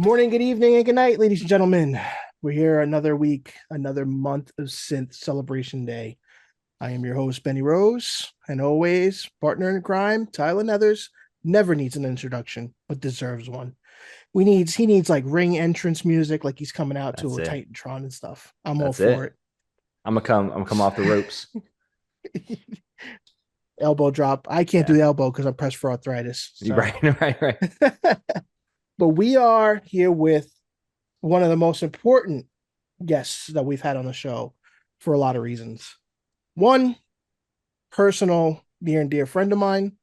morning, good evening, and good night, ladies and gentlemen. We're here another week, another month of Synth Celebration Day. I am your host, Benny Rose, and always partner in crime, Tyler Nethers, never needs an introduction, but deserves one. He needs like ring entrance music, like he's coming out to That's a it. Titantron and stuff. I'm all That's for it. it. I'm gonna come off the ropes. Elbow drop. I can't do Yeah. the elbow because I'm pressed for arthritis. You're So, right, right, right. but we are here with one of the most important guests that we've had on the show for a lot of reasons. One, personal, near and dear friend of mine.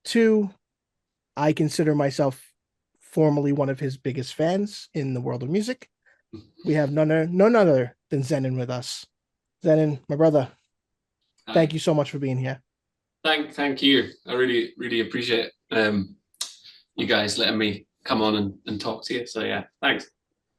Two, I consider myself formally one of his biggest fans in the world of music. We have none other than Xennon with us. Xennon, my brother, thank Hi. you so much for being here. Thank you. I really appreciate you guys letting me come on and talk to you. So yeah, thanks.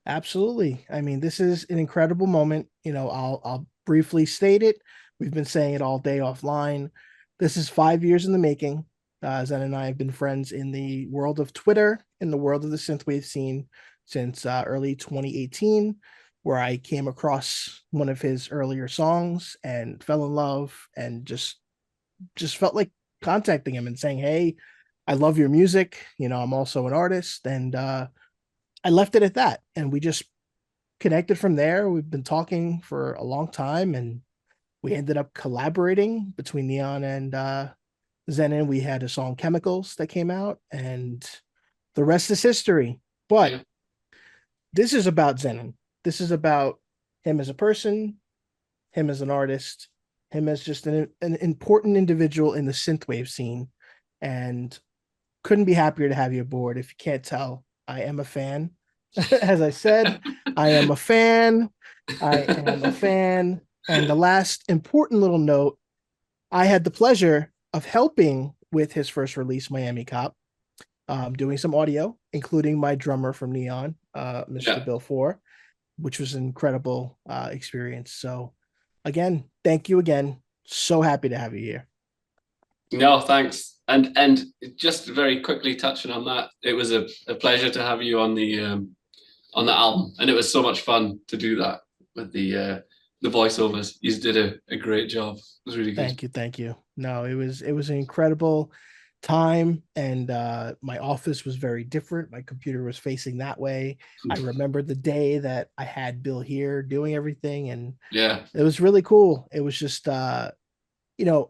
Absolutely. I mean, this is an incredible moment. I'll briefly state it. We've been saying it all day offline. This is 5 years in the making. Zen and I have been friends in the world of Twitter, in the world of the synthwave scene since early 2018, where I came across one of his earlier songs and fell in love and just felt like contacting him and saying, "Hey, I love your music. I'm also an artist," and I left it at that, and we just connected from there. We've been talking for a long time, and we ended up collaborating between Neon and Xenon. We had a song "Chemicals" that came out, and the rest is history. But Yeah. this is about Xenon. This is about him as a person, him as an artist, him as just an important individual in the synthwave scene, and couldn't be happier to have you aboard. If you can't tell, I am a fan. As I said, I am a fan. I am a fan. And the last important little note, I had the pleasure of helping with his first release, Miami Cop, doing some audio, including my drummer from Neon, Mr. Yeah. Bill Four, which was an incredible experience. So, again, thank you again. So happy to have you here. No, thanks. And just very quickly touching on that, it was a pleasure to have you on the album, and it was so much fun to do that with the voiceovers. You did a great job. It was really good. Thank you, thank you. No, it was an incredible time, and my office was very different. My computer was facing that way. I remember the day that I had Bill here doing everything, and Yeah. it was really cool. It was just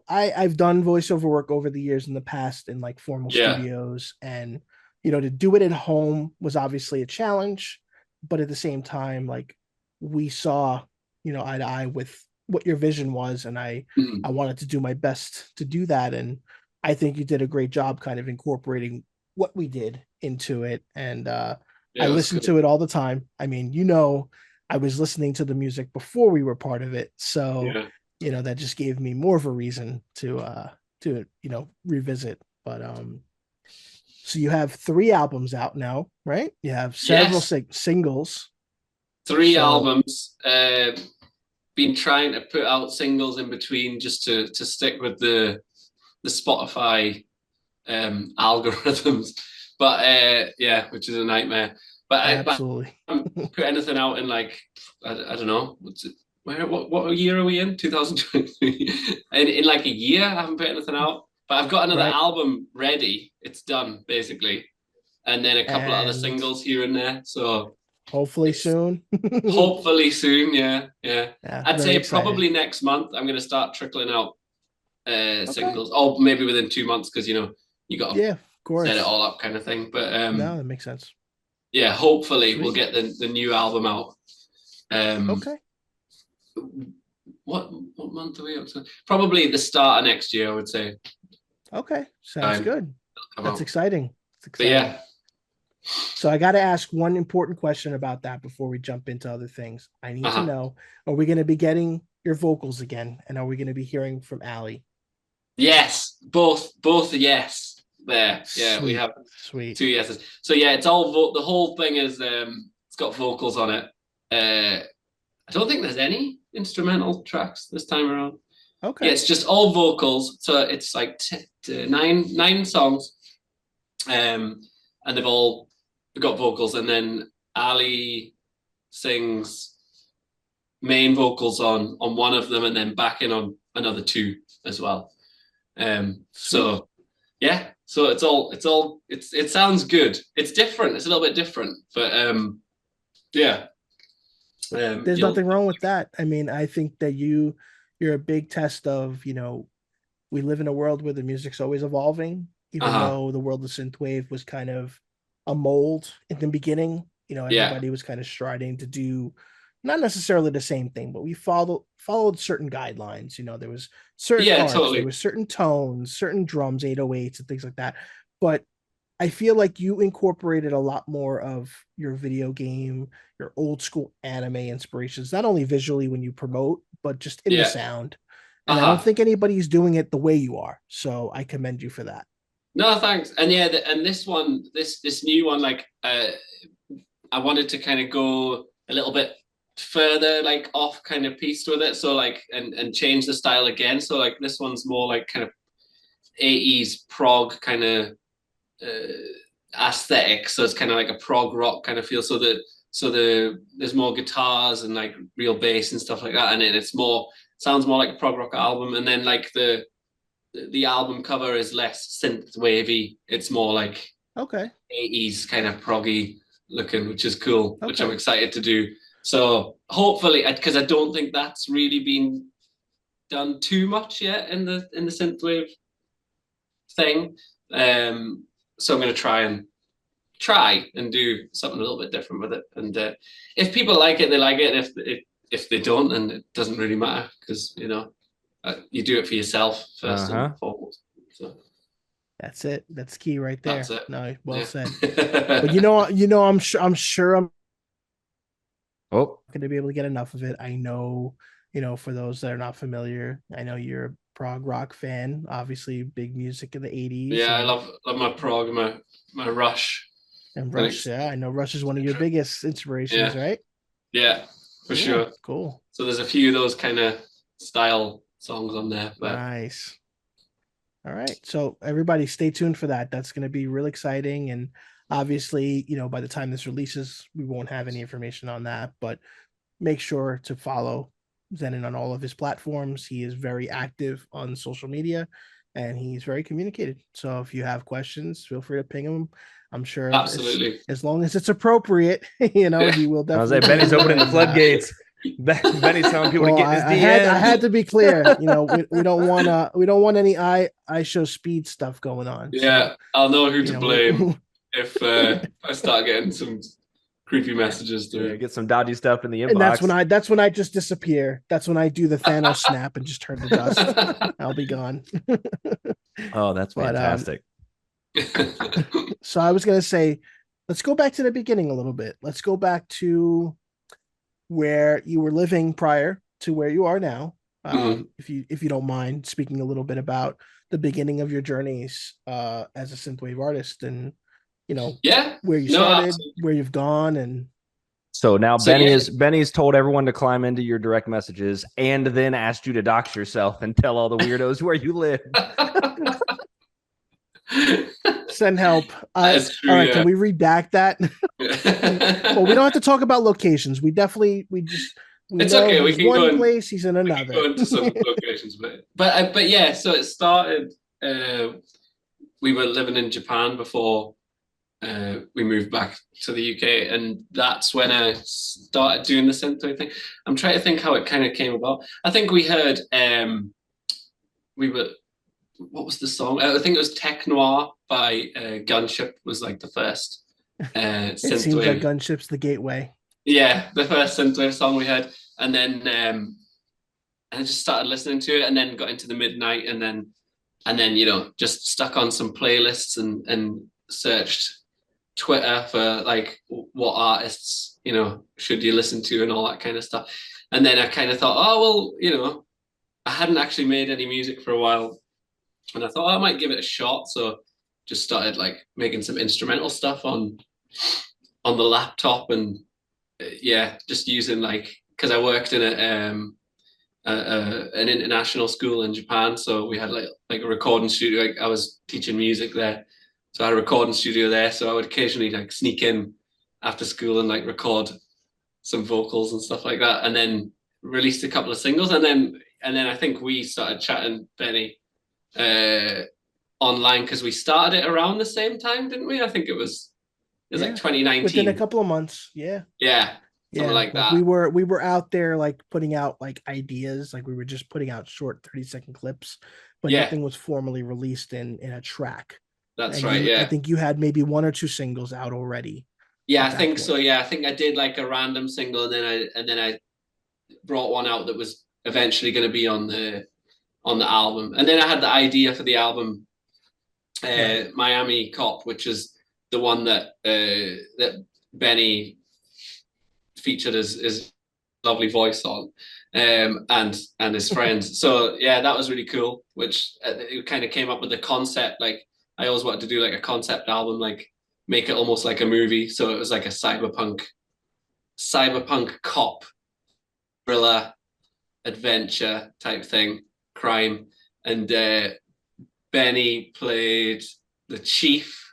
I've done voiceover work over the years in the past in like formal Yeah. studios, and to do it at home was obviously a challenge, but at the same time, like, we saw eye to eye with what your vision was, and I Mhm. wanted to do my best to do that, and I think you did a great job kind of incorporating what we did into it, and I Yeah, it was listen good. to it all the time. I mean, I was listening to the music before we were part of it, so Yeah. that just gave me more of a reason to revisit. But so you have 3 albums out now, right? You have several Yes. Singles. Three So albums. Been trying to put out singles in between just to stick with the Spotify algorithms, but yeah, which is a nightmare. But absolutely. I haven't put anything out in like I don't know what's it. What year are we in? 2023. In like a year, I haven't put anything out. But I've got another Right. album ready. It's done basically, and then a couple of other And singles here and there. So hopefully it's soon. hopefully soon. Yeah, yeah. Yeah, I'd very say excited. probably next month. I'm going to start trickling out Okay. singles. Oh, maybe within 2 months because you got to Yeah, of set it course. all up kind of thing. But No, that makes sense. yeah, hopefully we'll Sweet. get the new album out. Um, Okay. what month are we up to? Probably the start of next year, I would say. Okay. Sounds Time good. come That's out. exciting. It's But exciting. yeah, So I got to ask one important question about that before we jump into other things. I need to uh-huh. know, are we going to be getting your vocals again? And are we going to be hearing from Ali? Yes, both yes. There, yeah, we Sweet. have Sweet. 2 yeses. So yeah, it's all the whole thing is it's got vocals on it. I don't think there's any instrumental tracks this time around. Yeah, Okay. it's just all vocals. So it's like nine songs, and they've all got vocals. And then Ali sings main vocals on one of them, and then backing on another two as well. So yeah, so it sounds good. It's different. It's a little bit different, but yeah. There's nothing wrong with that. I mean, I think that you're a big test of, we live in a world where the music's always evolving, even though the world of synthwave was kind of a mold in the beginning. Everybody was kind of striding to do not necessarily the same thing, but we followed certain guidelines. There was certain arts, totally. there was certain tones, certain drums, 808s and things like that. But I feel like you incorporated a lot more of your video game, your old school anime inspirations, not only visually when you promote, but just in the sound. And I don't think anybody's doing it the way you are. So I commend you for that. No, thanks. And yeah, and this one, this new one, like I wanted to kind of go a little bit further, like off kind of piece with it. So like and change the style again. So like this one's more like kind of 80s prog kind of aesthetic. So it's kind of like a prog rock kind of feel. So there's more guitars and like real bass and stuff like that. And it's sounds more like a prog rock album. And then like the album cover is less synth wavy. It's more like 80s kind of proggy looking, which is cool, which I'm excited to do. So hopefully, because I don't think that's really been done too much yet in the synthwave thing. So I'm going to try and do something a little bit different with it. And if people like it, they like it. And if they don't, then it doesn't really matter, because you do it for yourself first and foremost. So that's it. That's key right there. That's it. No, well said. But I'm sure I'm going to be able to get enough of it. I know, for those that are not familiar, I know you're a prog rock fan, obviously big music in the 80s. Yeah, I love my prog, my Rush. And Rush, yeah, I know Rush is one of your biggest inspirations, right? Yeah, for sure. Cool. So there's a few of those kind of style songs on there. But... Nice. All right. So everybody stay tuned for that. That's going to be real exciting. And obviously, by the time this releases, we won't have any information on that, but make sure to follow Xennon on all of his platforms. He is very active on social media and he's very communicative. So if you have questions, feel free to ping him. I'm sure absolutely, as long as it's appropriate, he will definitely. I was like, Benny's opening the floodgates. Benny's telling people to get his DMs. I had to be clear. We don't want any I show speed stuff going on. Yeah, so, I'll know who to blame if I start getting some creepy messages through. Yeah, get some dodgy stuff in the inbox. And that's when I just disappear. That's when I do the Thanos snap and just turn to dust. I'll be gone. Oh, that's fantastic. So I was gonna say, let's go back to the beginning a little bit. Let's go back to where you were living prior to where you are now. If you don't mind speaking a little bit about the beginning of your journeys as a synthwave artist, and where you started, where you've gone. And so now Benny's told everyone to climb into your direct messages and then asked you to dox yourself and tell all the weirdos where you live. Send help. All right, can we redact that? Well, we don't have to talk about locations. It's okay. We can go in place. He's in another. Go into some locations, but yeah. So it started. We were living in Japan before we moved back to the UK, and that's when I started doing the synthwave thing. I'm trying to think how it kind of came about. I think we heard. What was the song? I think it was Tech Noir by Gunship was like the first it seems like Gunship's the gateway. Yeah, the first synthwave song we had. And then I just started listening to it, and then got into the midnight, and then just stuck on some playlists and searched Twitter for like what artists should you listen to and all that kind of stuff. And then I kind of thought, oh well, I hadn't actually made any music for a while. And I thought I might give it a shot. So just started like making some instrumental stuff on the laptop, and just using because I worked in an international school in Japan. So we had like a recording studio. I was teaching music there. So I had a recording studio there. So I would occasionally sneak in after school and like record some vocals and stuff like that, and then released a couple of singles, and then I think we started chatting, Benny, online, because we started it around the same time, didn't we? I think it was like 2019. Within a couple of months. Yeah. Something Yeah, like that. we were out there like putting out like ideas, like we were just putting out short 30-second clips, but nothing was formally released in a track. That's right. I think you had maybe 1 or 2 singles out already. Yeah, I think so. Yeah, I think I did like a random single, and then I brought one out that was eventually going to be on the album, and then I had the idea for the album, Miami Cop, which is the one that that Benny featured his lovely voice on, and his friends. So yeah, that was really cool. Which it kind of came up with the concept. Like I always wanted to do like a concept album, like make it almost like a movie. So it was like a cyberpunk cop thriller adventure type thing, crime. And Benny played the chief.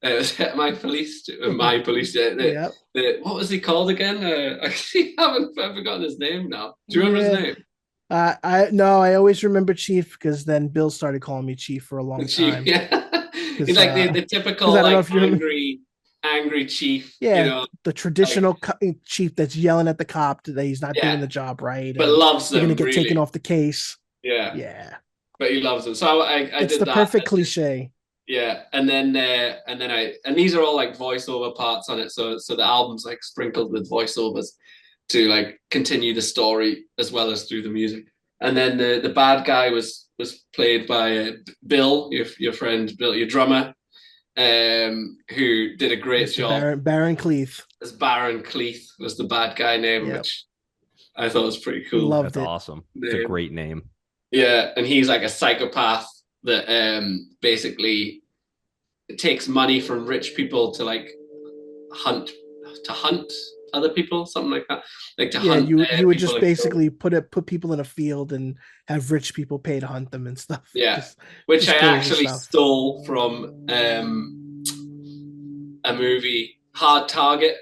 It was my police. What was he called again? I haven't forgotten his name now. Do you remember his name? I always remember Chief, because then Bill started calling me Chief for a long time. Yeah. He's like the typical like angry chief. Yeah, you know, the traditional chief that's yelling at the cop that he's not doing the job right, but loves them. You're gonna get taken off the case. Yeah, but he loves them. So I it's did the that. Perfect cliche. Yeah, and then these are all like voiceover parts on it. So the album's like sprinkled with voiceovers to like continue the story as well as through the music. And then the bad guy was played by Bill, your friend Bill, your drummer, who did a great job. Baron Cleeth. As Baron Cleeth was the bad guy name, which I thought was pretty cool. That's awesome. It's a great name. Yeah, and he's like a psychopath that basically takes money from rich people to like hunt other people, something like that. Like to hunt. You would just basically put people in a field and have rich people pay to hunt them and stuff. Yeah, which I actually stole from a movie, Hard Target.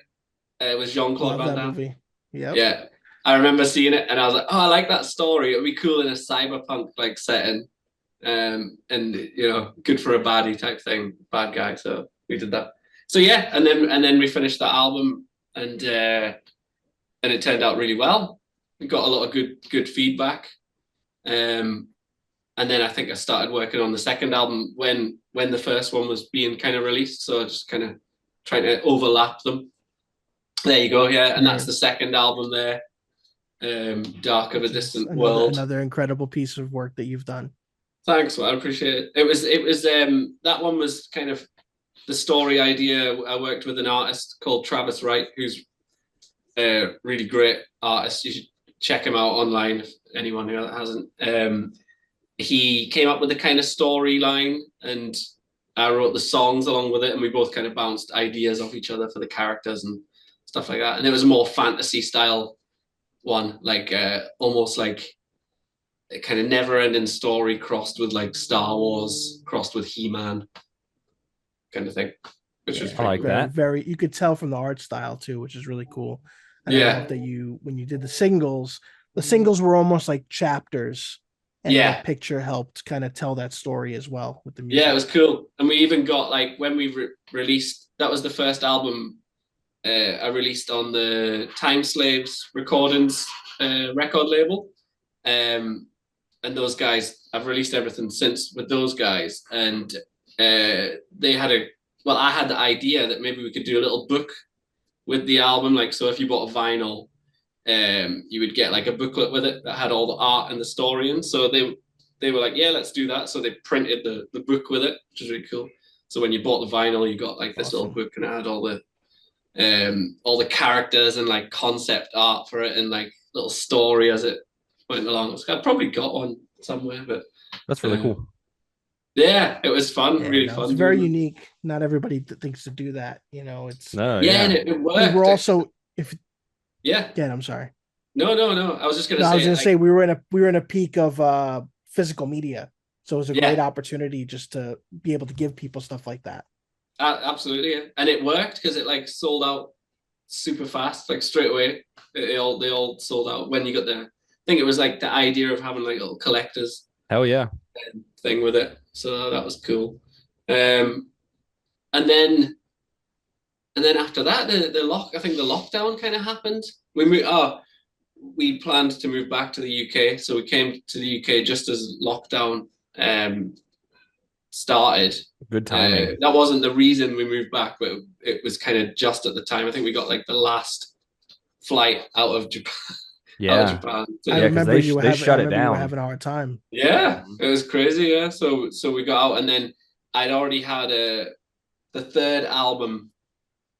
It was Jean-Claude Van Damme. Yeah, I remember seeing it and I was like, oh, I like that story. It'd be cool in a cyberpunk like setting, and you know, good for a baddie type thing, bad guy. So we did that. So yeah, and then we finished that album, and it turned out really well. We got a lot of good feedback, and then I think I started working on the second album when the first one was being kind of released. So just kind of trying to overlap them. There you go. Yeah, and that's the second album there. Dark of a Distant World. Another incredible piece of work that you've done. Thanks, man. I appreciate it. It was that one was kind of the story idea. I worked with an artist called Travis Wright, who's a really great artist. You should check him out online if anyone who hasn't. He came up with the kind of storyline, and I wrote the songs along with it, and we both kind of bounced ideas off each other for the characters and stuff like that. And it was a more fantasy style one, like almost like a kind of never-ending story crossed with like Star Wars, crossed with He-Man kind of thing, which was I like that. Very, you could tell from the art style too, which is really cool. And I love that when you did the singles were almost like chapters, and the picture helped kind of tell that story as well with the music. Yeah, it was cool. And we even got like, when we released, that was the first album I released on the Time Slaves Recordings record label, and those guys, I've released everything since with those guys, and they had I had the idea that maybe we could do a little book with the album, like, so if you bought a vinyl, you would get like a booklet with it that had all the art and the story in. So they were like, yeah, let's do that. So they printed the book with it, which is really cool. So when you bought the vinyl, you got like this little book, and it had all the characters and like concept art for it, and like little story as it went along. I've probably got one somewhere, but that's really cool. Yeah, it was fun, really fun. It's very unique. Not everybody thinks to do that. You know, it's and it worked. We're also Again, I'm sorry. No. I was just gonna say. I was gonna say we were in a peak of physical media, so it was a great opportunity just to be able to give people stuff like that. Absolutely, yeah. And it worked because it like sold out super fast, like straight away. They all sold out when you got there. I think it was like the idea of having like little collectors Hell yeah. thing with it, so that was cool. Um, and then after that, I think the lockdown kind of happened. We planned to move back to the UK, so we came to the UK just as lockdown started. Good timing. That wasn't the reason we moved back, but it was kind of just at the time. I think we got like the last flight out of Japan. Out of Yeah. Japan. I Yeah, because remember they shut it you were down. having a hard time. Yeah, it was crazy. Yeah, so we got out, and then I'd already had the third album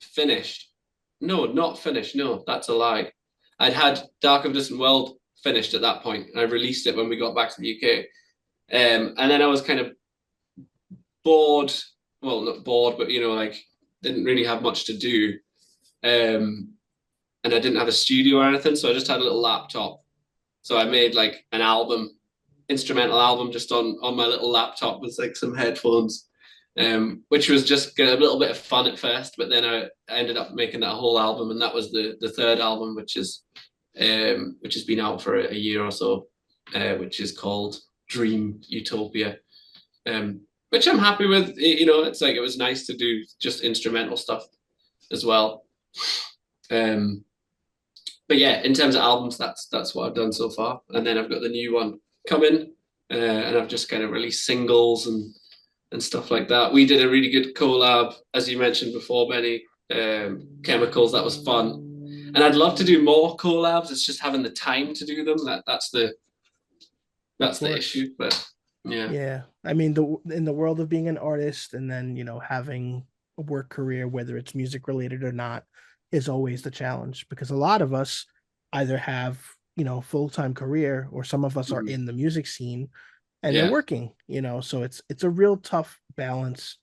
finished. No, not finished. No, that's a lie. I'd had Dark of Distant World finished at that point, and I released it when we got back to the UK. And then I was kind of bored. Well, not bored, but like didn't really have much to do. And I didn't have a studio or anything, so I just had a little laptop. So I made like an album, instrumental album, just on my little laptop with like some headphones, which was just a little bit of fun at first. But then I ended up making that whole album, and that was the third album, which has been out for a year or so, which is called Dream Utopia. Which I'm happy with. It's like it was nice to do just instrumental stuff as well. But yeah, in terms of albums, that's what I've done so far. And then I've got the new one coming, and I've just kind of released singles and stuff like that. We did a really good collab, as you mentioned before, Benny. Chemicals, that was fun. And I'd love to do more collabs. It's just having the time to do them. That's the issue. But yeah. Yeah. I mean, in the world of being an artist and then, having a work career, whether it's music related or not, is always the challenge, because a lot of us either have, full-time career, or some of us are in the music scene and they're working, so it's a real tough balance.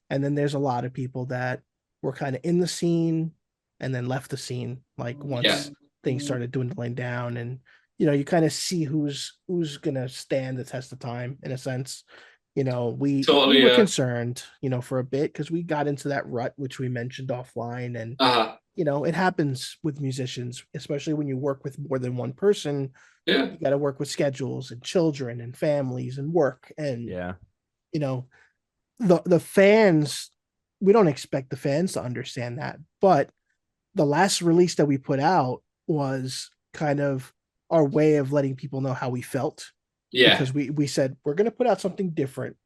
And then there's a lot of people that were kind of in the scene and then left the scene, like once things started dwindling down, and you kind of see who's gonna stand the test of time, in a sense. We were concerned, for a bit, because we got into that rut, which we mentioned offline. And it happens with musicians, especially when you work with more than one person. You got to work with schedules and children and families and work. And the fans, we don't expect the fans to understand that, but the last release that we put out was kind of our way of letting people know how we felt. Because we said, we're going to put out something different.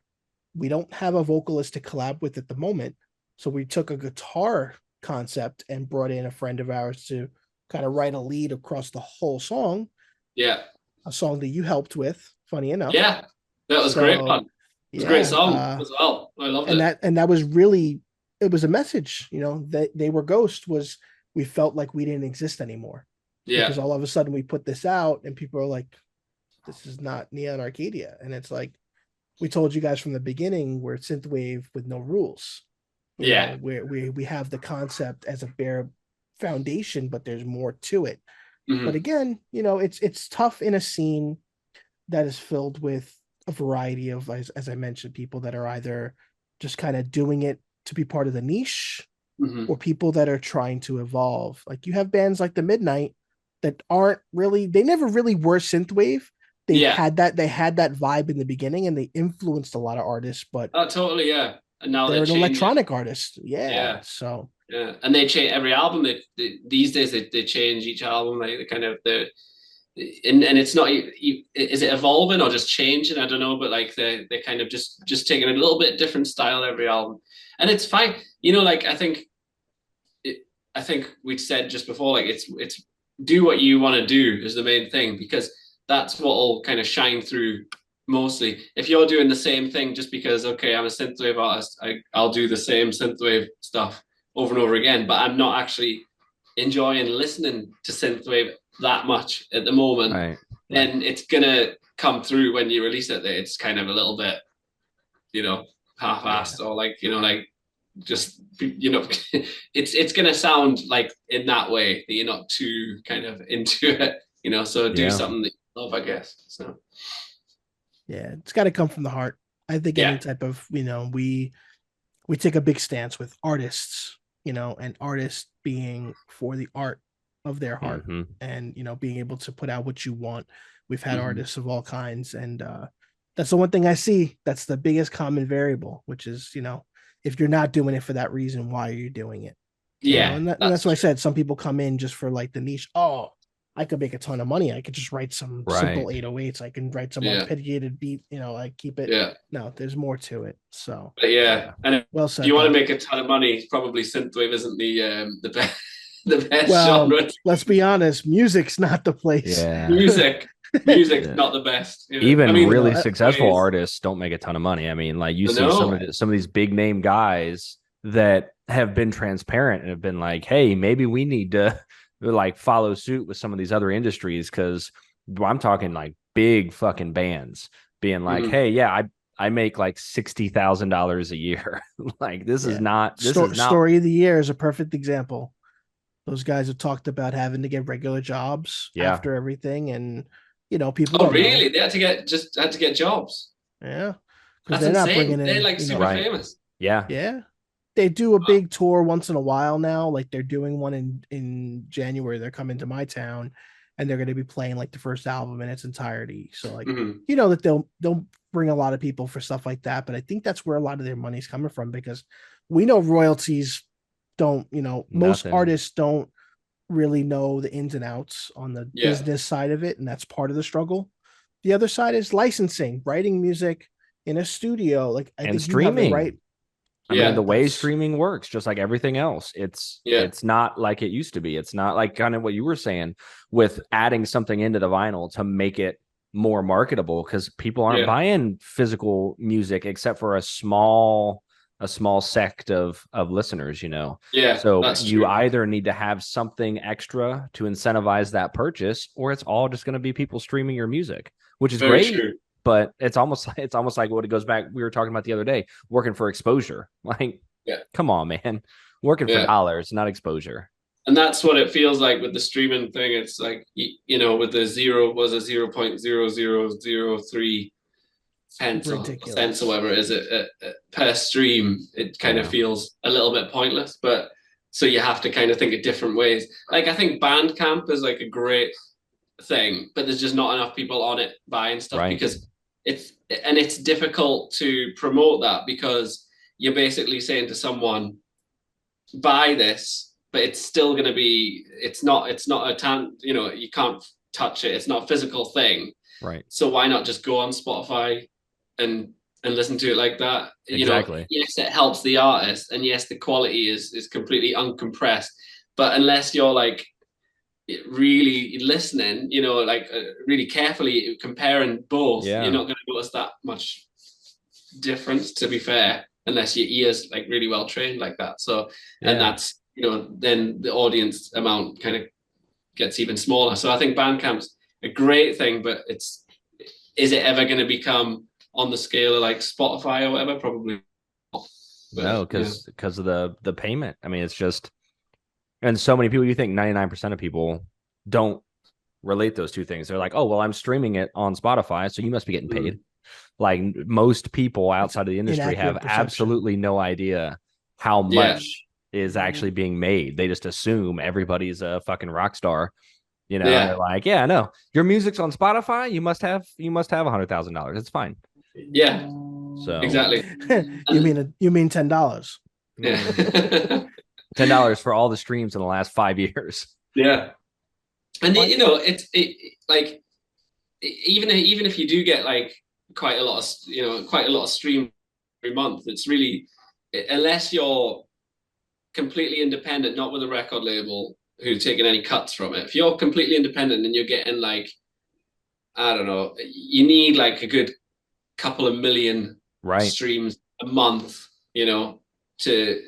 We don't have a vocalist to collab with at the moment. So we took a guitar concept and brought in a friend of ours to kind of write a lead across the whole song. Yeah. A song that you helped with, funny enough. Yeah. That was great fun. It was a great song as well. I loved it. And that was really, it was a message, that They Were Ghost was, we felt like we didn't exist anymore. Yeah. Because all of a sudden we put this out and people are like, this is not Neon Arcadia. And it's like, we told you guys from the beginning, we're synthwave with no rules. We have the concept as a bare foundation, but there's more to it. But again, it's tough in a scene that is filled with a variety of, as I mentioned, people that are either just kind of doing it to be part of the niche, or people that are trying to evolve. Like, you have bands like the Midnight that they never really were synthwave. They had that vibe in the beginning, and they influenced a lot of artists, but totally, yeah. And now they're an electronic artist. So and they change every album. These days they change each album. They kind of and it's not, is it evolving or just changing? I don't know, but like they kind of just taking a little bit different style every album, and it's fine. Like I think we'd said just before, like it's do what you want to do is the main thing, because that's what will kind of shine through mostly. If you're doing the same thing just because, okay, I'm a synthwave artist, I'll do the same synthwave stuff over and over again, but I'm not actually enjoying listening to synthwave that much at the moment, right, then it's gonna come through when you release it. It's kind of a little bit, half-assed, or like, just, it's gonna sound like in that way that you're not too kind of into it, so do something that you love, I guess. So it's got to come from the heart. I think any type of, we take a big stance with artists, and artists being for the art of their heart, and being able to put out what you want. We've had artists of all kinds, and that's the one thing I see. That's the biggest common variable, which is, if you're not doing it for that reason, why are you doing it? Yeah, and that's why I said some people come in just for like the niche. Oh, I could make a ton of money. I could just write some simple 808s. I can write some arpeggiated beat. I keep it. Yeah. No, there's more to it. So. But yeah, and if well said. You want to make a ton of money, probably synthwave isn't the best. The best well, genre. Let's be honest, music's not the place. Yeah. Music's not the best. Even really successful artists don't make a ton of money. I mean, like you see some of these big name guys that have been transparent and have been like, hey, maybe we need to like follow suit with some of these other industries, because I'm talking like big fucking bands being like, hey, yeah, I make like $60,000 a year. Like this is not Story of the year is a perfect example. Those guys have talked about having to get regular jobs after everything, and people. Oh, really? They had to get jobs. Yeah, because they're insane. Not bringing in. They're like super famous. Yeah, yeah. They do a big tour once in a while now. Like they're doing one in January. They're coming to my town, and they're going to be playing like the first album in its entirety. So like that they'll bring a lot of people for stuff like that. But I think that's where a lot of their money's coming from, because we know royalties don't, most artists don't really know the ins and outs on the business side of it, and that's part of the struggle. The other side is licensing, writing music in a studio, like I think streaming. You have the right. I mean, the way streaming works, just like everything else, it's not like it used to be. It's not like kind of what you were saying with adding something into the vinyl to make it more marketable, because people aren't buying physical music except for a small sect of listeners, so you either need to have something extra to incentivize that purchase, or it's all just going to be people streaming your music, which is very great true. But it's almost like what it goes back, we were talking about the other day, working for exposure. Like come on, man, working for dollars, not exposure. And that's what it feels like with the streaming thing. It's like, with the 0.0003 cents or whatever it is per stream, it kind of feels a little bit pointless. But so you have to kind of think of different ways. Like I think Bandcamp is like a great thing, but there's just not enough people on it buying stuff because it's difficult to promote that, because you're basically saying to someone, buy this, but it's still going to be, it's not you can't touch it. It's not a physical thing. Right. So why not just go on Spotify and listen to it like that? Exactly. Yes, it helps the artist, and yes, the quality is completely uncompressed. But unless you're like really listening, really carefully comparing both, you're not going to notice that much difference, to be fair, unless your ears like really well trained like that. So, and that's, then the audience amount kind of gets even smaller. So I think Bandcamp's a great thing, but is it ever going to become on the scale of like Spotify or whatever? Probably not. But, no, because of the payment. I mean, it's just, and so many people, you think 99% of people don't relate those two things. They're like, oh, well, I'm streaming it on Spotify, so you must be getting paid. Like most people outside of the industry have absolutely no idea how much is actually being made. They just assume everybody's a fucking rock star. They're like, yeah, no, your music's on Spotify. You must have $100,000. It's fine. Yeah. So exactly. you mean $10? Yeah. $10 for all the streams in the last 5 years. Yeah. And it's like, even if you do get like quite a lot of streams every month, it's really, unless you're completely independent, not with a record label who's taking any cuts from it. If you're completely independent and you're getting like, I don't know, you need like a good couple of million streams a month, to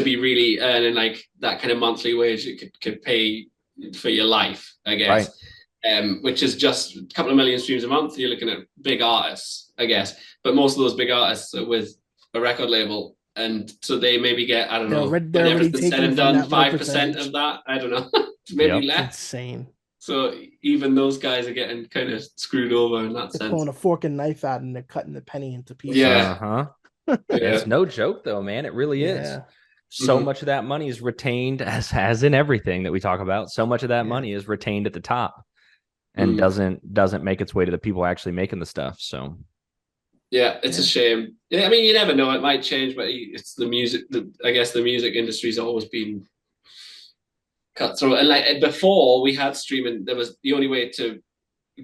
be really earning like that kind of monthly wage it could pay for your life, I guess. Which is just a couple of million streams a month. You're looking at big artists, I guess. But most of those big artists are with a record label, and so they maybe get, I don't know, when everything's said and done, 5% of that. I don't know, maybe less. Insane. So even those guys are getting kind of screwed over in that sense. Pulling a fork and knife out, and they're cutting the penny into pieces. Yeah. It's no joke though, man. It really is. Yeah. So much of that money is retained, as in everything that we talk about. So much of that Yeah. money is retained at the top and doesn't make its way to the people actually making the stuff. So yeah, it's a shame. Yeah, I mean, you never know; it might change, but it's the music. I guess the music industry's always been cut through. And like before, we had streaming. There was the only way to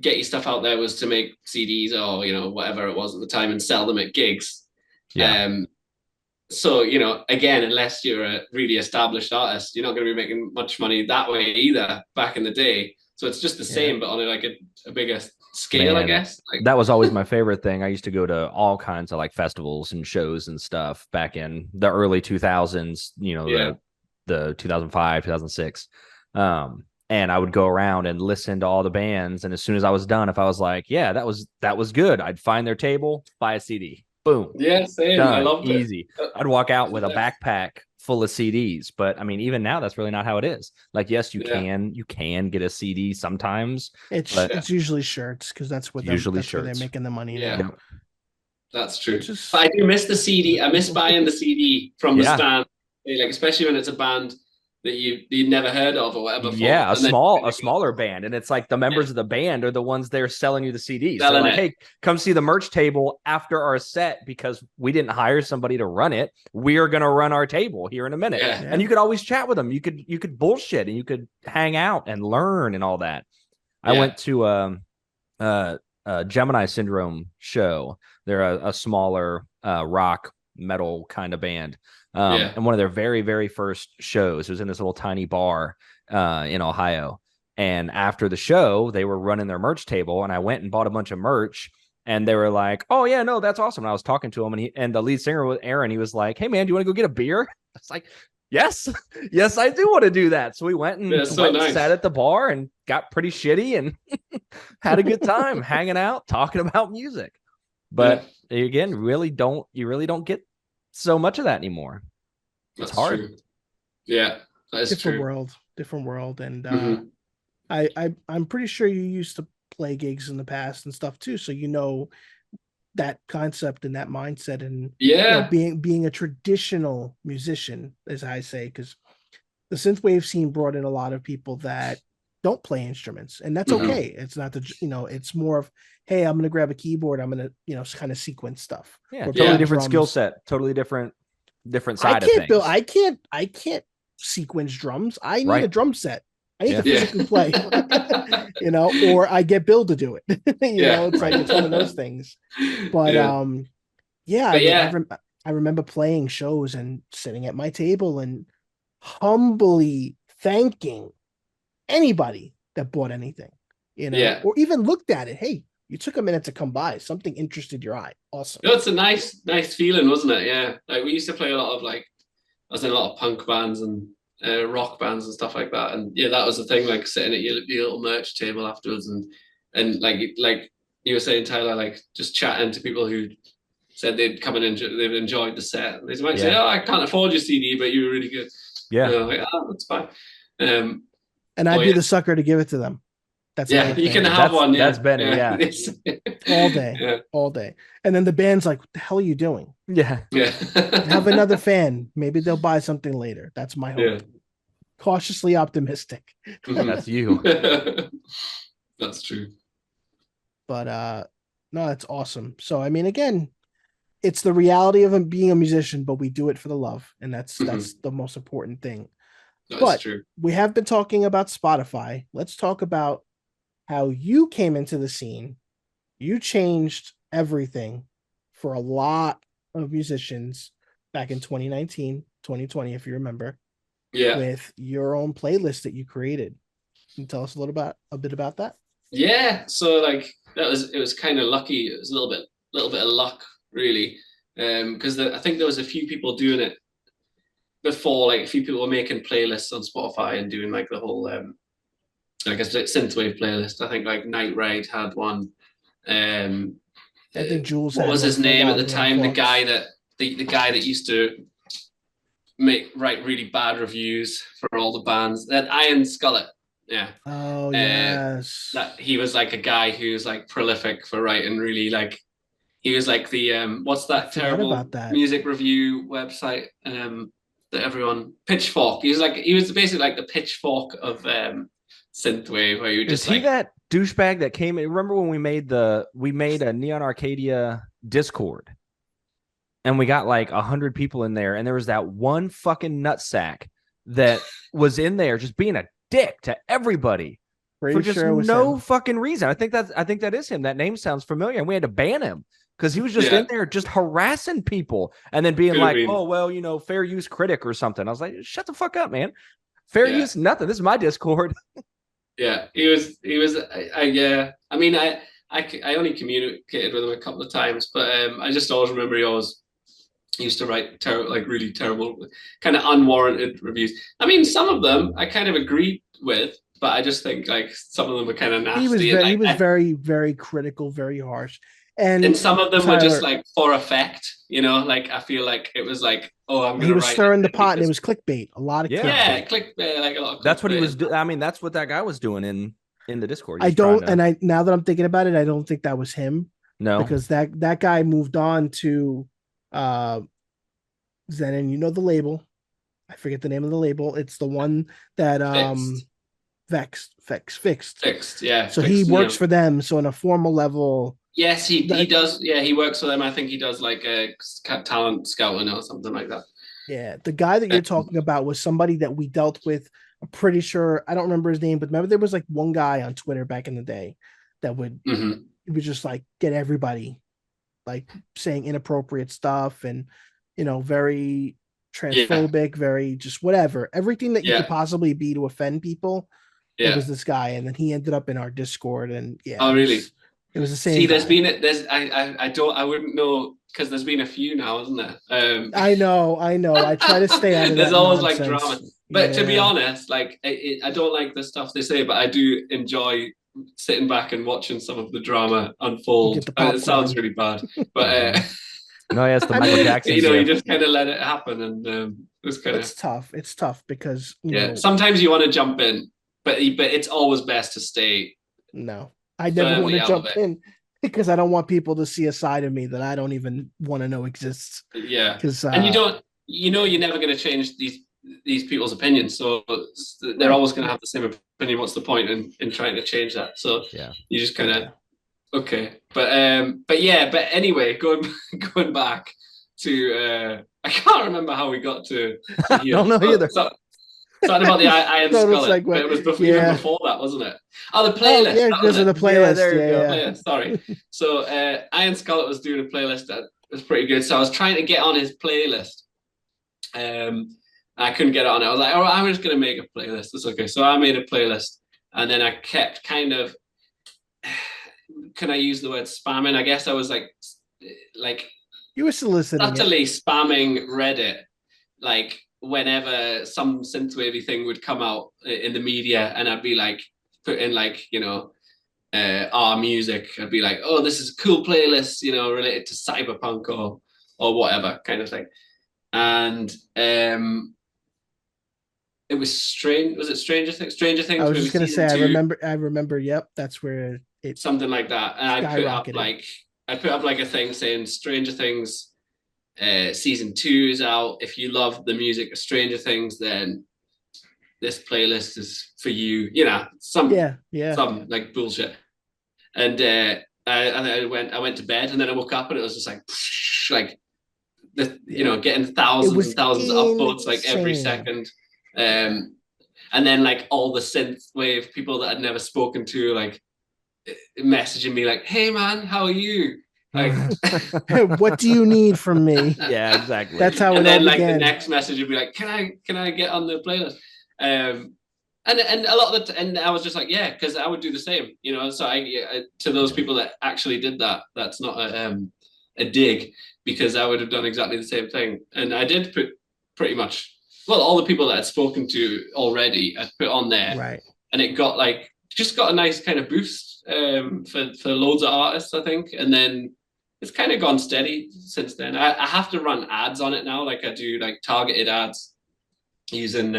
get your stuff out there was to make CDs or whatever it was at the time and sell them at gigs. yeah. So again, unless you're a really established artist, you're not going to be making much money that way either. Back in the day, so it's just the same, but on like a bigger scale, I guess. Like, that was always my favorite thing. I used to go to all kinds of like festivals and shows and stuff back in the early 2000s. The 2005, 2006. And I would go around and listen to all the bands. And as soon as I was done, if I was like, yeah, that was good, I'd find their table, buy a CD. Boom. Yeah, same. Done. I loved Easy. I'd walk out with a backpack full of CDs. But I mean, even now, that's really not how it is. Like, yes, you can get a CD sometimes. It's usually shirts because that's what they're making the money. Yeah, that's true. But I do miss the CD. I miss buying the CD from the stand, like especially when it's a band that you'd never heard of or whatever. Yeah, a smaller band, and it's like the members of the band are the ones there selling you the CDs. They're like, hey, come see the merch table after our set because we didn't hire somebody to run it. We are gonna run our table here in a minute, and you could always chat with them. You could bullshit and you could hang out and learn and all that. I went to a Gemini Syndrome show. They're a smaller rock metal kind of band. And one of their very, very first shows was in this little tiny bar in Ohio. And after the show, they were running their merch table, and I went and bought a bunch of merch. And they were like, "Oh yeah, no, that's awesome." And I was talking to him, and the lead singer was Aaron. He was like, "Hey man, do you want to go get a beer?" I was like, "Yes, yes, I do want to do that." So we went and sat at the bar and got pretty shitty and had a good time hanging out, talking about music. But again, you really don't get so much of that anymore. It's hard. True. Yeah, that's different world. And I'm pretty sure you used to play gigs in the past and stuff too, so that concept and that mindset, and being a traditional musician, as I say, because the synthwave scene brought in a lot of people that don't play instruments, and that's okay. It's not it's more of, hey, I'm gonna grab a keyboard, I'm gonna kind of sequence stuff. Totally different skill set, totally different side of things. I can't sequence drums. I need a drum set. I need to physically play, or I get Bill to do it. It's like it's one of those things. But I remember playing shows and sitting at my table and humbly thanking anybody that bought anything, or even looked at it. Hey, you took a minute to come by. Something interested your eye. Awesome. It's a nice feeling, wasn't it? Yeah. Like we used to play a lot of I was in a lot of punk bands and rock bands and stuff like that. And that was the thing, like sitting at your little merch table afterwards and like you were saying, Tyler, like just chatting to people who said they'd come and they've enjoyed the set. And they might say, "Oh, I can't afford your CD, but you were really good." Yeah. Like, "Oh, that's fine." And I'd be the sucker to give it to them. That's you can have one. That's Benny. All day. And then the band's like, "What the hell are you doing?" Yeah. Have another fan. Maybe they'll buy something later. That's my hope. Yeah. Cautiously optimistic. That's you. That's true. But no, that's awesome. So I mean, again, it's the reality of being a musician, but we do it for the love, and that's the most important thing. But true. We have been talking about Spotify. Let's talk about how you came into the scene. You changed everything for a lot of musicians back in 2019, 2020, if you remember. Yeah. With your own playlist that you created. Can you tell us a bit about that? Yeah. So it was kind of lucky. It was a little bit of luck, really. Because I think there was a few people doing it before, like a few people were making playlists on Spotify and doing like the whole I guess synthwave playlist. I think like Night Ride had one. I think Jules. What was his name at the time? The guy that used to write really bad reviews for all the bands. That Iron Skullet. Yeah. Oh yes. That he was like a guy who's like prolific for writing really like He was like the what's that terrible about that. music review website that everyone Pitchfork. He was basically like the Pitchfork of synthwave, where you just Is he that douchebag that came in? Remember when we made a Neon Arcadia Discord and we got like 100 people in there, and there was that one fucking nutsack that was in there just being a dick to everybody for just no fucking reason. I think that is him. That name sounds familiar, and we had to ban him because he was just in there just harassing people and then being like, oh, well, you know, fair use critic or something. I was like, shut the fuck up, man. Fair use nothing. This is my Discord. Yeah, he was. Yeah. I mean, I only communicated with him a couple of times, but I just always remember he always used to write really terrible, kind of unwarranted reviews. I mean, some of them I kind of agreed with, but I just think like some of them were kind of nasty. He was very, very critical, very harsh. And some of them were just like for effect, you know, like I feel like it was like, oh, he was stirring the pot, and it was clickbait. A lot of clickbait, like a lot of clickbait. That's what he was doing. I mean, that's what that guy was doing in the Discord. Now that I'm thinking about it, I don't think that was him. No, because that guy moved on to Xennon. You know the label. I forget the name of the label. It's the one that Fixed. Yeah. So he works for them. So on a formal level. Yes, he does. Yeah, he works for them. I think he does like a talent scouting or something like that. Yeah, the guy that you're talking about was somebody that we dealt with. I'm pretty sure, I don't remember his name, but remember there was like one guy on Twitter back in the day that would just like get everybody like saying inappropriate stuff and, you know, very transphobic, very just whatever, everything that you could possibly be to offend people. It was this guy, and then he ended up in our Discord, and oh really? It was the same. See, I wouldn't know because there's been a few now, isn't there? I know. I try to stay out of there's that always nonsense. Like drama, but to be honest, like I don't like the stuff they say, but I do enjoy sitting back and watching some of the drama unfold. It sounds really bad, but no, yes, the Michael Jackson. You know, you just kind of let it happen, and it's tough. It's tough because you know, sometimes you want to jump in, but it's always best to stay. No. I never want to jump in because I don't want people to see a side of me that I don't even want to know exists. Yeah, and you're never going to change these people's opinions, so they're always going to have the same opinion. What's the point in trying to change that? So you just kind of okay, but anyway, going back to I can't remember how we got to I don't know either. Something about the Iron Skullet, but it was even before that, wasn't it? Oh, the playlist. Yeah, because of the playlist. Yeah, sorry. So Iron Skullet was doing a playlist that was pretty good. So I was trying to get on his playlist. I couldn't get on it. I was like, all right, I'm just going to make a playlist. That's okay. So I made a playlist, and then I kept kind of, can I use the word spamming? I guess I was like you were soliciting subtly spamming Reddit, like whenever some synthwavy thing would come out in the media, and I'd be like, put in like, you know, our music. I'd be like, oh, this is a cool playlist, you know, related to cyberpunk or whatever kind of thing. And it was strange. Was it Stranger Things? Stranger Things. I was just gonna say, I remember. Yep, that's where it something like that. And I put up like a thing saying Stranger Things season 2 is out. If you love the music of Stranger Things, then this playlist is for you. You know, some like bullshit. And I went to bed, and then I woke up, and it was just like you know, getting thousands and thousands of upvotes like every second. And then like all the synthwave people that I'd never spoken to, like messaging me like, hey man, how are you? Like, what do you need from me? Yeah, exactly. That's how. And then like began. the next message would be like, can I get on the playlist? And a lot of and I was just like, yeah, because I would do the same, you know. So I to those people that actually did that, that's not a dig, because I would have done exactly the same thing. And I did put pretty much, well, all the people that I'd spoken to already, I put on there, right? And it got like just got a nice kind of boost for loads of artists, I think. And then it's kind of gone steady since then. I have to run ads on it now, like I do like targeted ads using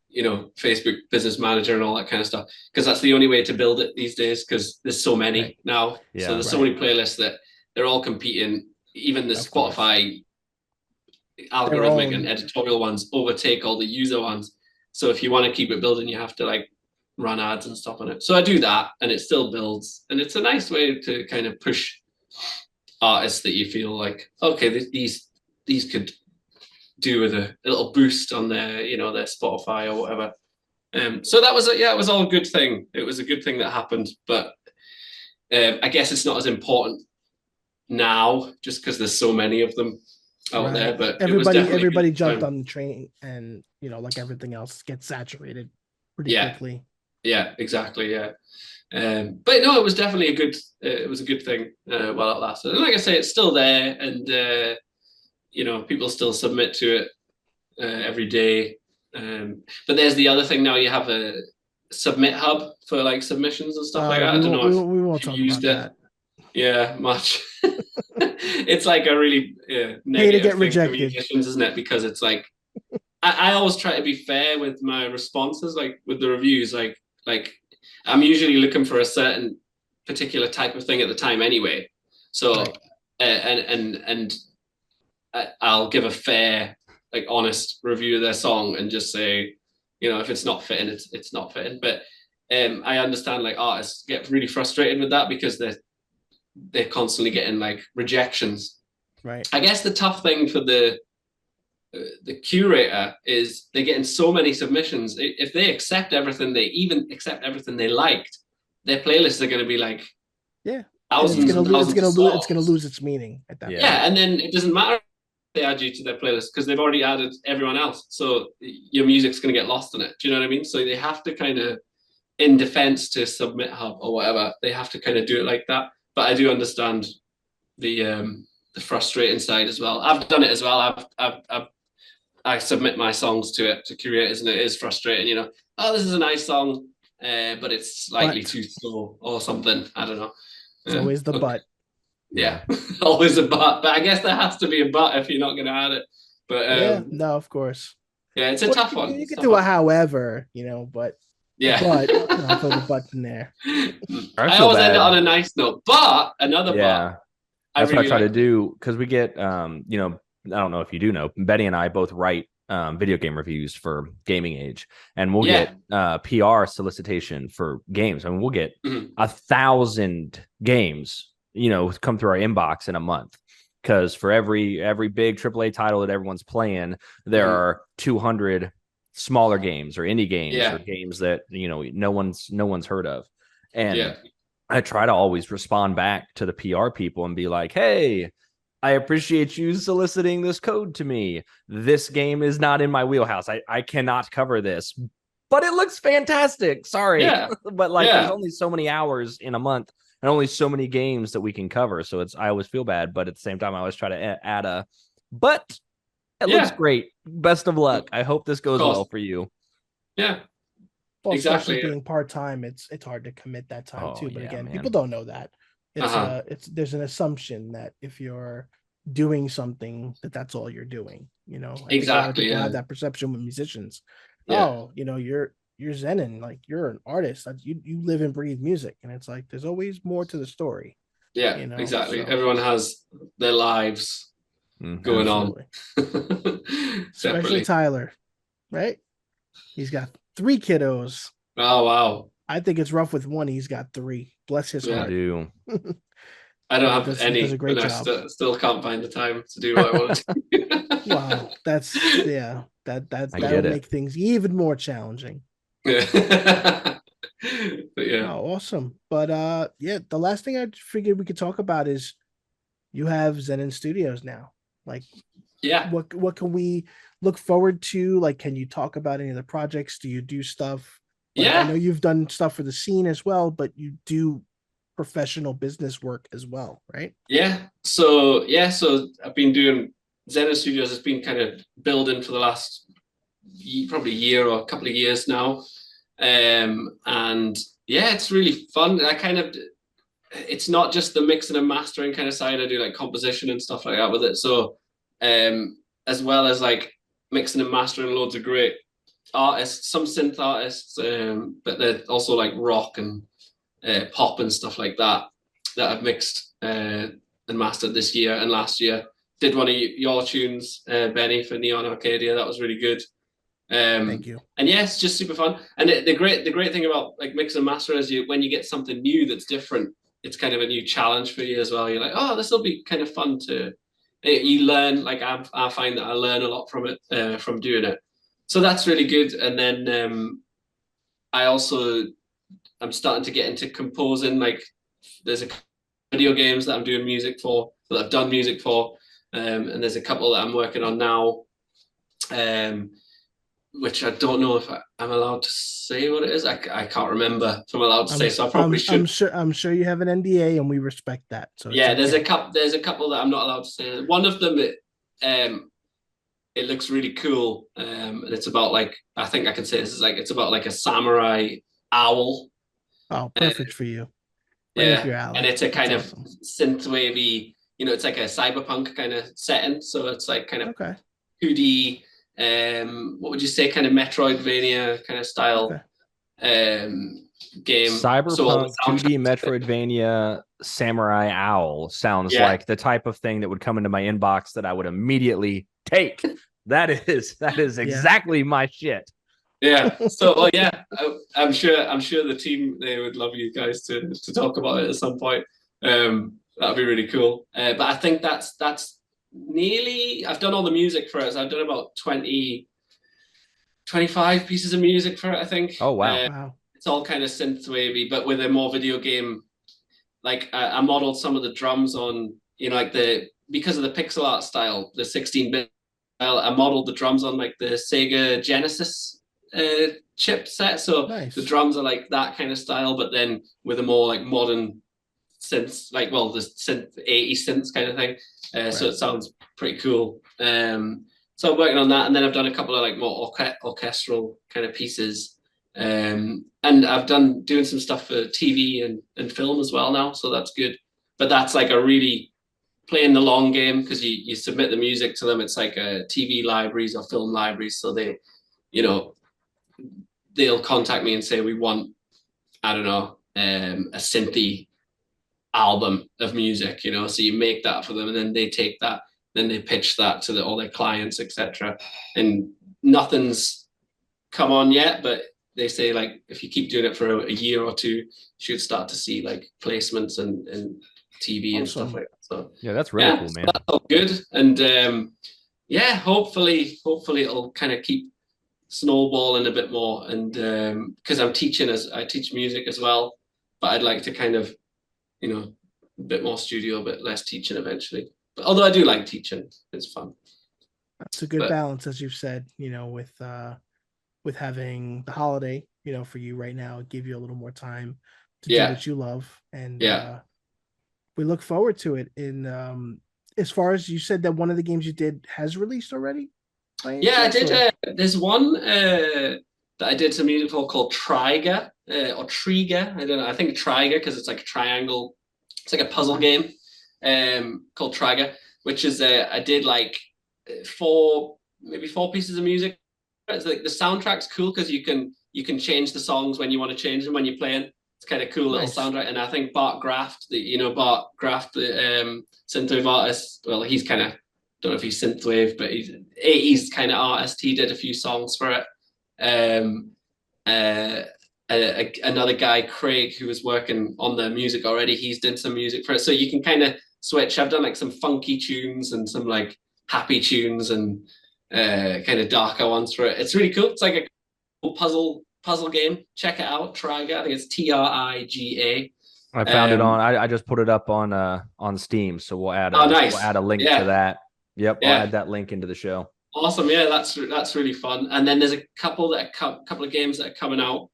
you know, Facebook Business Manager and all that kind of stuff, because that's the only way to build it these days, because there's so many now. So there's so many playlists that they're all competing. Even the Of course. Spotify Their algorithmic own. and editorial ones overtake all the user ones. So if you want to keep it building, you have to like run ads and stuff on it. So I do that, and it still builds, and it's a nice way to kind of push artists that you feel like, okay, these could do with a little boost on their, you know, their Spotify or whatever. So that was it was all a good thing. It was a good thing that happened, but I guess it's not as important now just because there's so many of them out there. But everybody jumped on the train, and you know, like everything else, gets saturated pretty quickly. Yeah, exactly. Yeah. But no, it was definitely a good thing while it lasted. And like I say, it's still there, and you know, people still submit to it every day. But there's the other thing now. You have a submit hub for like submissions and stuff like that. I don't know we won't talk about that. Yeah, much. It's like a really to negative get thing rejected. for musicians, isn't it? Because it's like I always try to be fair with my responses, like with the reviews. Like I'm usually looking for a certain particular type of thing at the time anyway. So right. And I'll give a fair, like honest review of their song and just say, you know, if it's not fitting, it's not fitting. But I understand like artists get really frustrated with that because they're constantly getting like rejections. Right. I guess the tough thing for the curator is they're getting so many submissions. If they accept everything, they even accept everything they liked, their playlists are going to be like thousands it's and thousands of songs. It's going to lose its meaning at that point. And then it doesn't matter if they add you to their playlist because they've already added everyone else. So your music's going to get lost in it. Do you know what I mean? So they have to kind of, in defense to Submit Hub or whatever, they have to kind of do it like that. But I do understand the frustrating side as well. I've done it as well. I submit my songs to curators, and it is frustrating. You know, oh, this is a nice song, but it's slightly too slow or something. I don't know. It's always the but. Yeah, always a but. But I guess there has to be a but if you're not going to add it. But no, of course. Yeah, it's a tough one. You can do it however, you know, but but I'll throw the but in there. I always end it on a nice note, but another but. That's what I try to do because we get, you know, I don't know if you do know, Betty and I both write video game reviews for Gaming Age, and we'll get PR solicitation for games. I mean, we'll get 1,000 games, you know, come through our inbox in a month. Because for every big AAA title that everyone's playing, there are 200 smaller games or indie games or games that, you know, no one's heard of. And I try to always respond back to the PR people and be like, hey, I appreciate you soliciting this code to me. This game is not in my wheelhouse. I cannot cover this, but it looks fantastic. Sorry. But like there's only so many hours in a month and only so many games that we can cover. So I always feel bad, but at the same time, I always try to add but it looks great. Best of luck. I hope this goes well for you. Yeah. Well, exactly. Especially being part-time, it's hard to commit that time too. But again, people don't know that. It's there's an assumption that if you're doing something that's all you're doing, you know. Exactly. People have that perception with musicians. Oh, you know, you're Xennon, like you're an artist. You live and breathe music, and it's like there's always more to the story. Yeah, you know? Exactly. So, everyone has their lives going on. Especially Tyler, right? He's got 3 kiddos. Oh wow! I think it's rough with one. He's got 3. Bless his heart. I do. I don't have any. Does a great job. I still can't find the time to do what I want to do. Wow, that'll make things even more challenging. But oh, awesome. But the last thing I figured we could talk about is you have Xennon Studios now. Like, what can we look forward to? Like, can you talk about any of the projects? Do you do stuff? Like, I know you've done stuff for the scene as well, but you do professional business work as well, right? So I've been doing Xennon Studios has been kind of building for the last probably year or a couple of years now. And it's really fun. It's not just the mixing and mastering kind of side. I do like composition and stuff like that with it. So as well as like mixing and mastering loads of great artists, some synth artists, but they're also like rock and pop and stuff like that I've mixed and mastered this year and last year. Did one of your tunes, Benny, for Neon Arcadia. That was really good. Thank you. And yeah, it's just super fun. And the great thing about like mix and master is when you get something new that's different, it's kind of a new challenge for you as well. You're like, oh, this will be kind of fun to. You learn, like I find that I learn a lot from it, from doing it. So that's really good. And then I'm starting to get into composing. Like there's a video games that I'm doing music for, that I've done music for, and there's a couple that I'm working on now. Which I don't know if I'm allowed to say what it is. I can't remember if I'm allowed to say, so I probably should. I'm sure you have an NDA, and we respect that. So yeah, there's a couple that I'm not allowed to say. One of them, it looks really cool, and it's about like, I think I can say this is like, it's about like a samurai owl. Oh, perfect for you. Right, yeah, up your alley. And it's a kind of synth wavy, it's like a cyberpunk kind of setting. So it's like kind of 2D. What would you say, kind of Metroidvania kind of style game? Cyberpunk 2D Metroidvania Samurai Owl sounds like the type of thing that would come into my inbox that I would immediately take. That is exactly my shit. Yeah. So yeah, I'm sure the team, they would love you guys to talk about it at some point. That'd be really cool. But I think that's nearly, I've done all the music for it. So I've done about 25 pieces of music for it, I think. Oh wow. It's all kind of synth wavy, but with a more video game. Like I modeled some of the drums on, like because of the pixel art style, the 16-bit style, I modeled the drums on like the Sega Genesis chipset. So the drums are like that kind of style, but then with a more like modern synths, like, well, the synth 80s synths kind of thing. So it sounds pretty cool. So I'm working on that, and then I've done a couple of like more orchestral kind of pieces, and I've doing some stuff for TV and film as well now. So that's good. But that's like a really playing the long game, because you submit the music to them. It's like TV libraries or film libraries, so they, they'll contact me and say, we want, I don't know, a synthy album of music, so you make that for them, and then they take that, then they pitch that to all their clients, etc. And nothing's come on yet, but they say, like, if you keep doing it for a year or two, you should start to see like placements and TV and stuff like that. So yeah, that's really cool, man. So that's all good. And hopefully it'll kind of keep snowballing a bit more. And because I teach music as well, but I'd like to kind of, a bit more studio, a bit less teaching eventually. But although I do like teaching, it's fun. That's a good balance, as you've said, with having the holiday, for you right now, give you a little more time to do what you love. And we look forward to it. In as far as you said that one of the games you did has released already? I did. There's one that I did some music for called Triga or Triga. I don't know. I think Triga, because it's like a triangle. It's like a puzzle game called Triga, which is I did like maybe four pieces of music. It's like the soundtrack's cool because you can change the songs when you want to change them when you're playing. It's kind of cool little soundtrack. And I think Bart Graft, the synthwave artist, well, he's kind of, don't know if he's synthwave, but he's 80s kind of artist. He did a few songs for it. Another guy, Craig, who was working on the music already, he's done some music for it. So you can kind of switch. I've done like some funky tunes and some like happy tunes and kind of darker ones for it. It's really cool. It's like a cool puzzle game. Check it out. Triga. I think it's Triga. I found it on. I just put it up on Steam, so we'll add. Nice. We'll add a link to that. Yep, I'll add that link into the show. Awesome. Yeah, that's really fun. And then there's a couple of games that are coming out.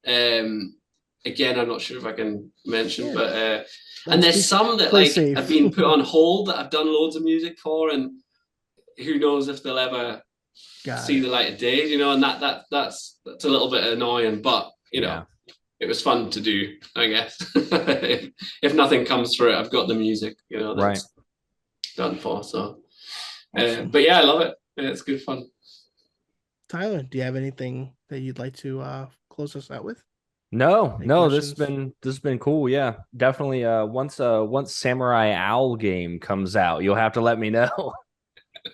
Again, I'm not sure if I can mention, but and there's some that like have been put on hold that I've done loads of music for, and who knows if they'll ever see the light of day, and that's a little bit annoying, but it was fun to do, I guess. if nothing comes for it, I've got the music, that's done for. So, awesome. But yeah, I love it. Yeah, it's good fun. Tyler, do you have anything that you'd like to close us out with? No, Any no, questions? this has been cool. Yeah, definitely. Once Samurai Owl game comes out, you'll have to let me know.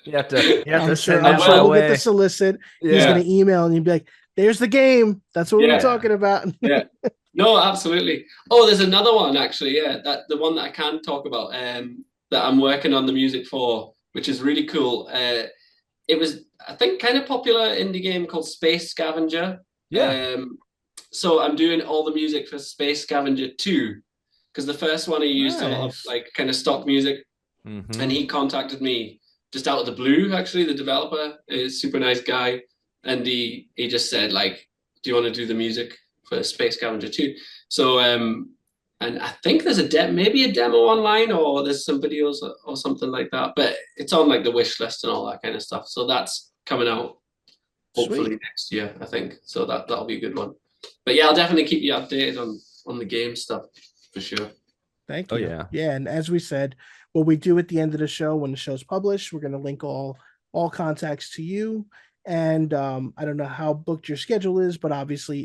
You have to send I'm that sure my will. we'll get the way. solicit. He's Yeah. gonna email and you'd be like, "There's the game. That's what we were Yeah. talking about." Yeah. No, absolutely. Oh, there's another one actually. Yeah, that the one that I can talk about. That I'm working on the music for, which is really cool. It was, I think, kind of popular indie game called Space Scavenger. Yeah. So I'm doing all the music for Space Scavenger 2, because the first one he used a lot of Nice. like kind of stock music, and Mm-hmm. he contacted me just out of the blue. Actually, the developer is a super nice guy, and he just said like, "Do you want to do the music for Space Scavenger 2?" So and I think there's maybe a demo online, or there's some videos or something like that, but it's on like the wish list and all that kind of stuff. So that's coming out hopefully Sweet. next year, I think. So that'll be a good one. But yeah, I'll definitely keep you updated on the game stuff for sure. Thank Oh you. yeah. Yeah, and as we said, what we do at the end of the show when the show's published, we're going to link all contacts to you. And I don't know how booked your schedule is, but obviously,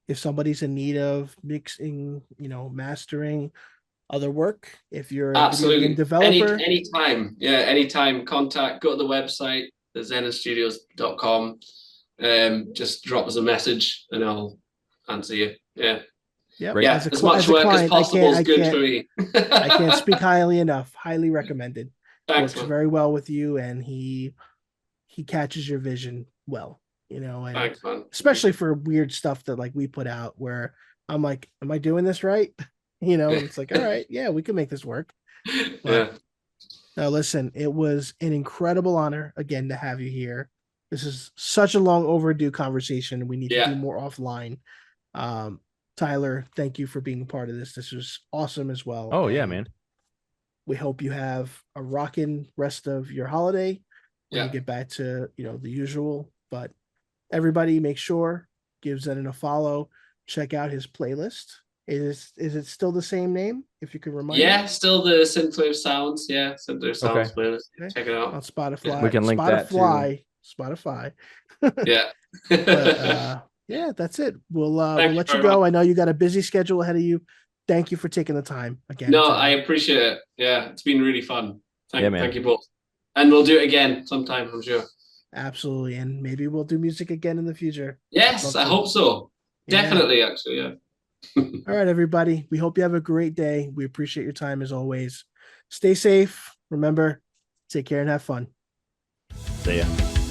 if somebody's in need of mixing, mastering other work, if you're a video game Absolutely. developer, Anytime. Yeah, anytime. Contact. Go to the website, thezennonstudios.com. Just drop us a message and I'll answer you. Yeah. yep. Great. Yeah. As much As a work as client, I possible can't is I good can't for me. I can't speak highly enough. Highly recommended. Thanks, Works man. very well with you, and he catches your vision well, and Thanks, man. especially for weird stuff that like we put out where I'm like, am I doing this right? And it's like, all right, yeah, we can make this work. But Yeah. no, listen, it was an incredible honor again to have you here. This is such a long overdue conversation. We need to do Yeah. more offline. Um, Tyler, thank you for being a part of this. This was awesome as well. Oh yeah, And man. we hope you have a rocking rest of your holiday when you Yeah. get back to, the usual. But everybody make sure give Zennon a follow. Check out his playlist. Is it still the same name? If you could remind me. Yeah. Still the synthwave sounds. Yeah. Synthwave Okay. sounds playlist. Okay. Check it out. On We Spotify. can link that too. Spotify. Yeah. But yeah, that's it. We'll Thank you let you very much. go. I know you got a busy schedule ahead of you. Thank you for taking the time again No, I today. appreciate it. Yeah, it's been really fun. Yeah, man. Thank you both. And we'll do it again sometime, I'm sure. Absolutely. And maybe we'll do music again in the future. Yes, Love I to. hope so. Yeah. Definitely, actually, yeah. All right, everybody. We hope you have a great day. We appreciate your time as always. Stay safe. Remember, take care and have fun. See ya.